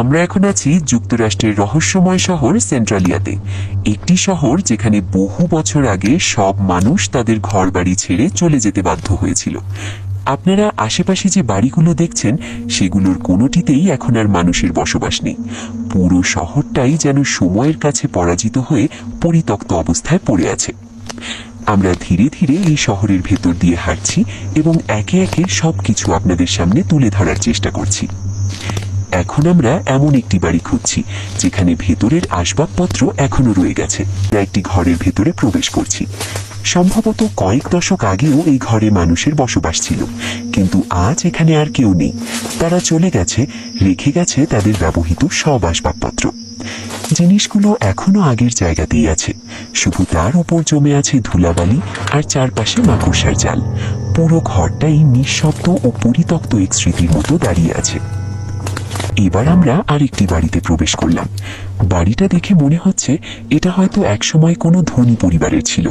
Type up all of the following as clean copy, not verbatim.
আমরা এখন আছি যুক্তরাষ্ট্রের রহস্যময় শহর সেন্ট্রালিয়াতে, একটি শহর যেখানে বহু বছর আগে সব মানুষ তাদের ঘরবাড়ি ছেড়ে চলে যেতে বাধ্য হয়েছিল। আপনারা আশেপাশে যে বাড়িগুলো দেখছেন সেগুলোর কোনোটিতেই এখন আর মানুষের বসবাস নেই। পুরো শহরটাই যেন সময়ের কাছে পরাজিত হয়ে পরিত্যক্ত অবস্থায় পড়ে আছে। আমরা ধীরে ধীরে এই শহরের ভেতর দিয়ে হাঁটছি এবং একে একে সবকিছু আপনাদের সামনে তুলে ধরার চেষ্টা করছি। এখন আমরা এমন একটি বাড়ি খুঁজছি যেখানে ভেতরের আসবাবপত্র এখনো রয়ে গেছে। আমরা একটি ঘরের ভেতরে প্রবেশ করছি। সম্ভবত কয়েক দশক আগেও এই ঘরে মানুষের বসবাস ছিল, কিন্তু আজ এখানে আর কেউ নেই। তারা চলে গেছে, রেখে গেছে তাদের ব্যবহৃত সব আসবাবপত্র। জিনিসগুলো এখনো আগের জায়গাতেই আছে, শুধু তার উপর জমে আছে ধুলাবালি আর চারপাশে মাকড়সার জাল। পুরো ঘরটাই নিঃশব্দ ও পরিত্যক্ত এক স্মৃতির মতো দাঁড়িয়ে আছে। এবার আমরা আরেকটি বাড়িতে প্রবেশ করলাম। বাড়িটা দেখে মনে হচ্ছে এটা হয়তো একসময় কোনো ধনী পরিবারের ছিল।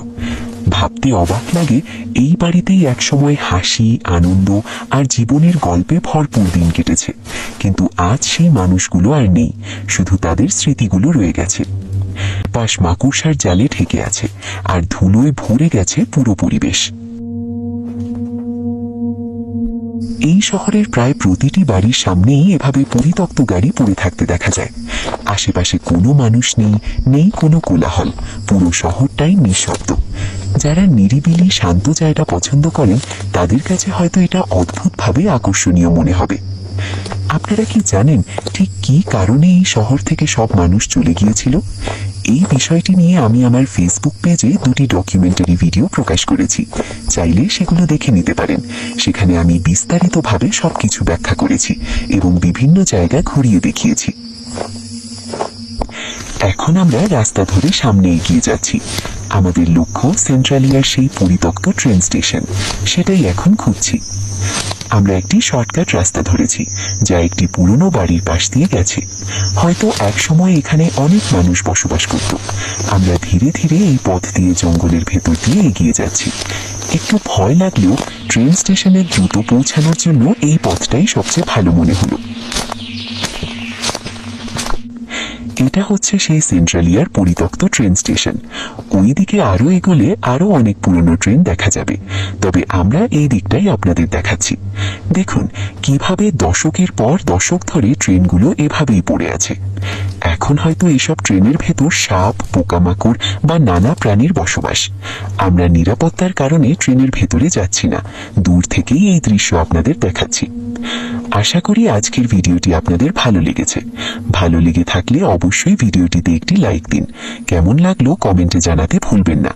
ভাবতে অবাক লাগে, এই বাড়িতেই একসময় হাসি, আনন্দ আর জীবনের গল্পে ভরপুর দিন কেটেছে, কিন্তু আজ সেই মানুষগুলো আর নেই, শুধু তাদের স্মৃতিগুলো রয়ে গেছে। পাশ মাকড়সার জালে ঢেকে আছে আর ধুলোয় ভরে গেছে পুরো পরিবেশ। এই শহরের প্রায় প্রতিটি বাড়ির সামনেই এভাবে পরিত্যক্ত গাড়ি পড়ে থাকতে দেখা যায়। আশেপাশে কোনো মানুষ নেই, নেই কোনো কোলাহল, পুরো শহরটাই নিঃশব্দ। যারা নিরিবিলি শান্ত জায়গা পছন্দ করেন তাদের কাছে হয়তো এটা অদ্ভুতভাবে আকর্ষণীয় মনে হবে। আপনারা কি জানেন ঠিক কী কারণে এই শহর থেকে সব মানুষ চলে গিয়েছিল? এই বিষয়টি নিয়ে আমি আমার ফেসবুক পেজে দুটি ডকুমেন্টারি ভিডিও প্রকাশ করেছি, চাইলে সেগুলো দেখে নিতে পারেন। সেখানে আমি বিস্তারিতভাবে সবকিছু ব্যাখ্যা করেছি এবং বিভিন্ন জায়গা ঘুরিয়ে দেখিয়েছি। এখন আমরা রাস্তা ধরে সামনে এগিয়ে যাচ্ছি। আমাদের লক্ষ্য সেন্ট্রালিয়ার সেই পরিত্যক্ত ট্রেন স্টেশন, সেটাই এখন খুঁজছি। আমরা একটি শর্টকাট রাস্তা ধরেছি যা একটি পুরনো বাড়ির পাশ দিয়ে গেছে। হয়তো এক সময় এখানে অনেক মানুষ বসবাস করত। আমরা ধীরে ধীরে এই পথ দিয়ে জঙ্গলের ভেতর দিয়ে এগিয়ে যাচ্ছি। একটু ভয় লাগলেও ট্রেন স্টেশনে দ্রুত পৌঁছানোর জন্য এই পথটাই সবচেয়ে ভালো মনে হলো। এটা হচ্ছে সেই সেন্ট্রালিয়ার পরিত্যক্ত ট্রেন স্টেশন। ওই দিকে আরো এগোলে আরো অনেক পুরনো ট্রেন দেখা যাবে, তবে আমরা এই দিকটাই আপনাদের দেখাচ্ছি। দেখুন কিভাবে দশকের পর দশক ধরে ট্রেনগুলো এভাবেই পড়ে আছে। এখন হয়তো এসব ট্রেনের ভেতর সাপ, পোকামাকড় বা নানা প্রাণীর বসবাস। আমরা নিরাপত্তার কারণে ট্রেনের ভেতরে যাচ্ছি না, দূর থেকেই এই দৃশ্য আপনাদের দেখাচ্ছি। আশা করি আজকের ভিডিওটি আপনাদের ভালো লেগেছে। ভালো লেগে থাকলে অবশ্যই ভিডিওটিতে একটি লাইক দিন। কেমন লাগলো কমেন্টে জানাতে ভুলবেন না।